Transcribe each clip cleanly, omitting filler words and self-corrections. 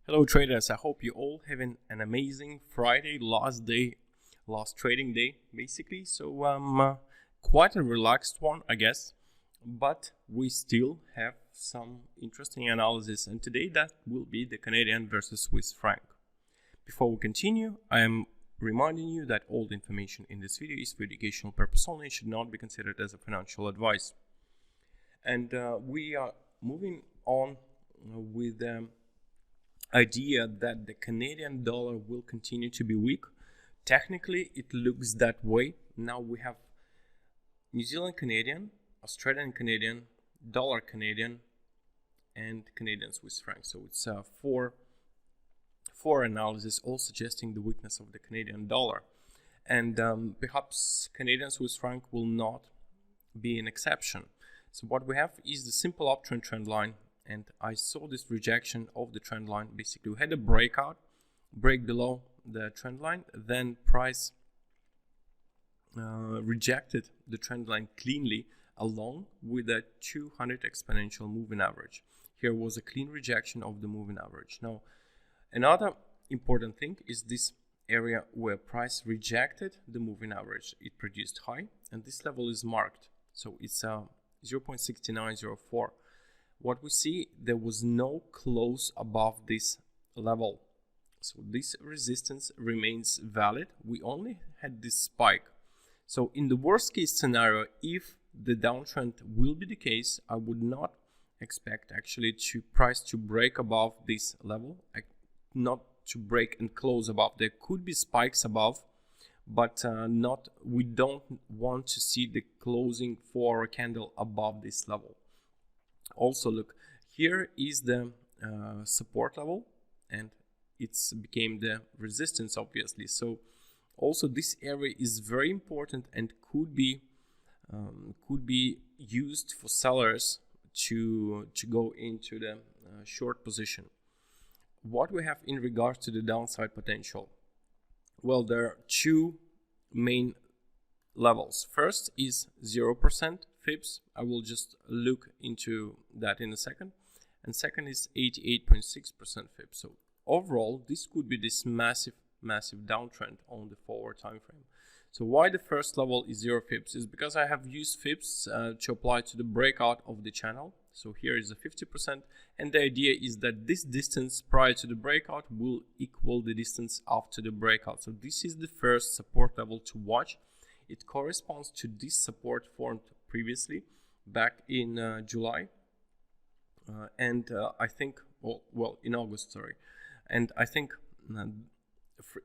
Hello traders, I hope you're all having an amazing Friday, last trading day basically. So quite a relaxed one, I guess, but we still have some interesting analysis, and today that will be the Canadian versus Swiss franc. Before we continue, I am reminding you that all the information in this video is for educational purpose only and should not be considered as a financial advice. And we are moving on with the idea that the Canadian dollar will continue to be weak. Technically, it looks that way. Now we have New Zealand Canadian, Australian Canadian, dollar Canadian, and Canadian Swiss franc. So it's four analysis, all suggesting the weakness of the Canadian dollar. And perhaps Canadian Swiss franc will not be an exception. So what we have is the simple uptrend trend line. And I saw this rejection of the trend line. Basically, we had a break below the trend line, then price rejected the trend line cleanly along with a 200 exponential moving average. Here was a clean rejection of the moving average. Now, another important thing is this area where price rejected the moving average. It produced high, and this level is marked. So it's 0.6904. What we see, there was no close above this level. So this resistance remains valid. We only had this spike. So in the worst case scenario, if the downtrend will be the case, I would not expect actually price to break above this level, not to break and close above. There could be spikes above, but we don't want to see the closing for a candle above this level. Also, look, here is the support level, and it's became the resistance, obviously. So also this area is very important and could be used for sellers to go into the short position. What we have in regards to the downside potential? Well, there are two main levels. First is 0% Fips. I will just look into that in a second. And second is 88.6% Fips. So overall, this could be this massive downtrend on the forward time frame. So why the first level is 0 Fips is because I have used Fips to apply to the breakout of the channel. So here is a 50%, and the idea is that this distance prior to the breakout will equal the distance after the breakout. So this is the first support level to watch. It corresponds to this support formed previously back in July and I think in August, sorry. And I think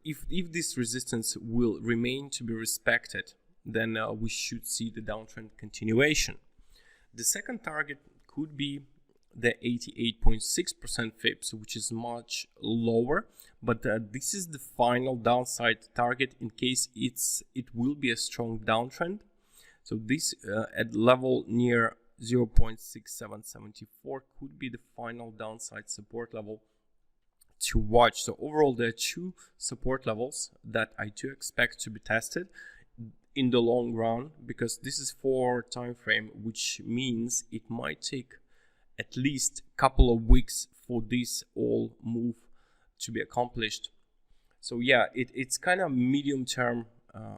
if this resistance will remain to be respected, then we should see the downtrend continuation. The second target could be the 88.6% Fips, which is much lower, but this is the final downside target in case it will be a strong downtrend. So this at level near 0.6774 could be the final downside support level to watch. So overall, there are two support levels that I do expect to be tested in the long run, because this is for time frame, which means it might take at least a couple of weeks for this all move to be accomplished. So yeah, it's kind of medium term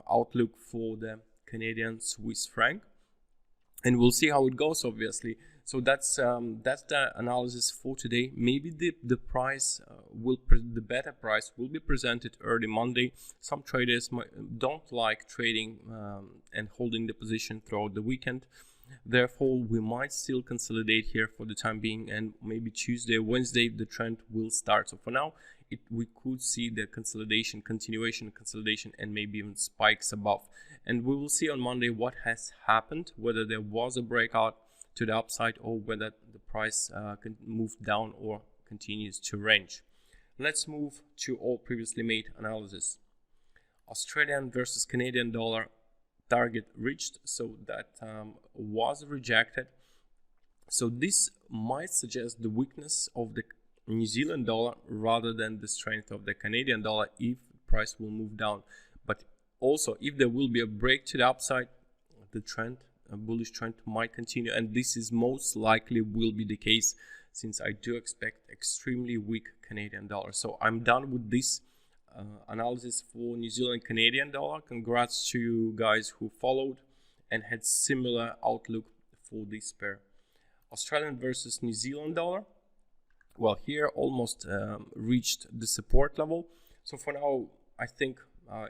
outlook for the Canadian Swiss franc, and we'll see how it goes, obviously. So that's the analysis for today. Maybe the price the better price will be presented early Monday. Some traders don't like trading and holding the position throughout the weekend. Therefore, we might still consolidate here for the time being, and maybe Tuesday, Wednesday, the trend will start. So for now, we could see the consolidation, continuation consolidation, and maybe even spikes above. And we will see on Monday what has happened, whether there was a breakout to the upside or whether the price can move down or continues to range. Let's move to all previously made analysis. Australian versus Canadian dollar target reached, so that was rejected. So this might suggest the weakness of the New Zealand dollar rather than the strength of the Canadian dollar if price will move down. But also, if there will be a break to the upside, the trend, a bullish trend, might continue, and this is most likely will be the case since I do expect extremely weak Canadian dollar. So I'm done with this analysis for New Zealand Canadian dollar. Congrats to you guys who followed and had similar outlook for this pair. Australian versus New Zealand dollar. Well, here almost reached the support level. So for now, I think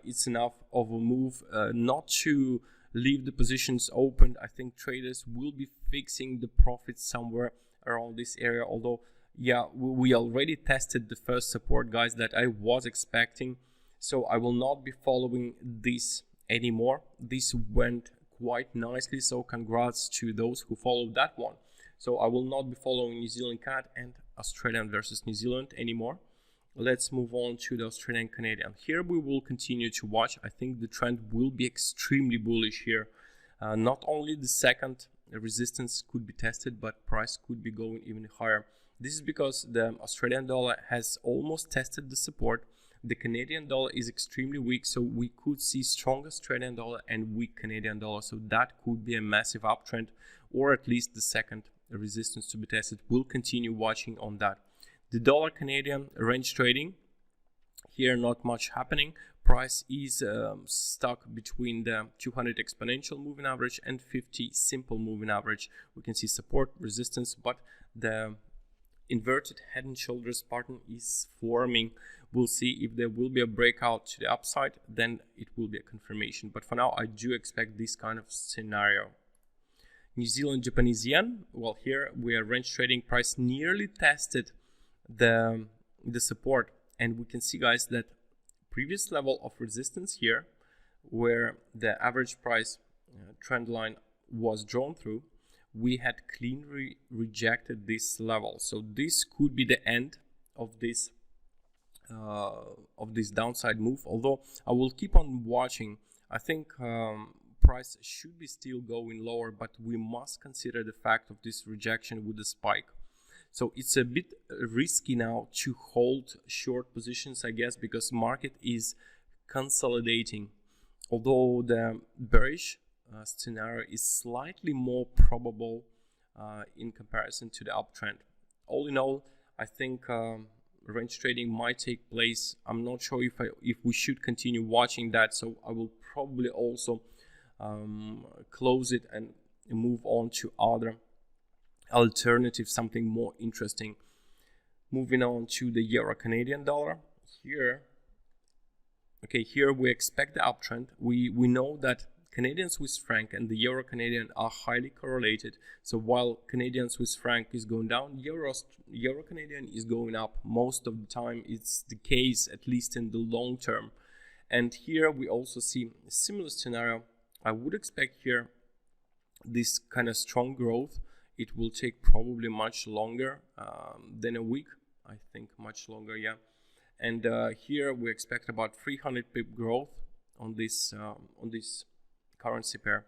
it's enough of a move not to leave the positions open. I think traders will be fixing the profits somewhere around this area, although yeah, we already tested the first support, guys, that I was expecting. So I will not be following this anymore. This went quite nicely, so congrats to those who followed that one. So I will not be following New Zealand CAD and Australian versus New Zealand anymore. Let's move on to the Australian Canadian. Here we will continue to watch. I think the trend will be extremely bullish here. Not only the second resistance could be tested, but price could be going even higher. This is because the Australian dollar has almost tested the support. The Canadian dollar is extremely weak, so we could see strong Australian dollar and weak Canadian dollar. So that could be a massive uptrend, or at least the second resistance to be tested. We'll continue watching on that. The dollar Canadian range trading, here not much happening. Price is stuck between the 200 exponential moving average and 50 simple moving average. We can see support, resistance, but the inverted head and shoulders pattern is forming. We'll see if there will be a breakout to the upside, then it will be a confirmation. But for now, I do expect this kind of scenario. New Zealand Japanese yen. Well, here we are range trading. Price nearly tested the support, and we can see, guys, that previous level of resistance here, where the average price trend line was drawn through, we had cleanly rejected this level. So this could be the end of this downside move, although I will keep on watching. I think price should be still going lower, but we must consider the fact of this rejection with the spike. So it's a bit risky now to hold short positions, I guess, because market is consolidating, although the bearish scenario is slightly more probable in comparison to the uptrend. All in all, I think range trading might take place. I'm not sure if we should continue watching that, so I will probably also close it and move on to other alternatives, something more interesting. Moving on to the Euro Canadian dollar. Here we expect the uptrend. We know that Canadian Swiss franc and the Euro Canadian are highly correlated. So while Canadian Swiss franc is going down, Euro Canadian is going up. Most of the time it's the case, at least in the long term. And here we also see a similar scenario. I would expect here this kind of strong growth. It will take probably much longer than a week. I think much longer, yeah. And here we expect about 300 pip growth on this currency pair.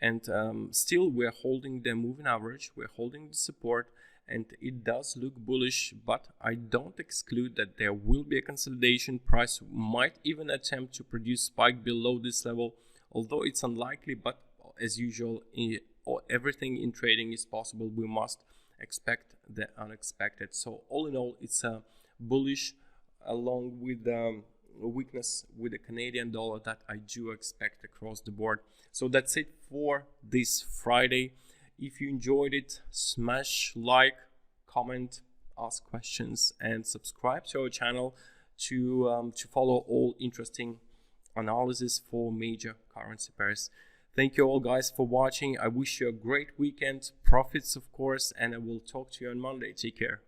And still we're holding the moving average, we're holding the support, and it does look bullish, but I don't exclude that there will be a consolidation. Price might even attempt to produce spike below this level, although it's unlikely, but as usual, everything in trading is possible. We must expect the unexpected. So all in all, it's a bullish, along with weakness with the Canadian dollar, that I do expect across the board. So that's it for this Friday. If you enjoyed it, smash like, comment, ask questions, and subscribe to our channel to follow all interesting analysis for major currency pairs. Thank you all, guys, for watching. I wish you a great weekend, profits of course, and I will talk to you on Monday. Take care.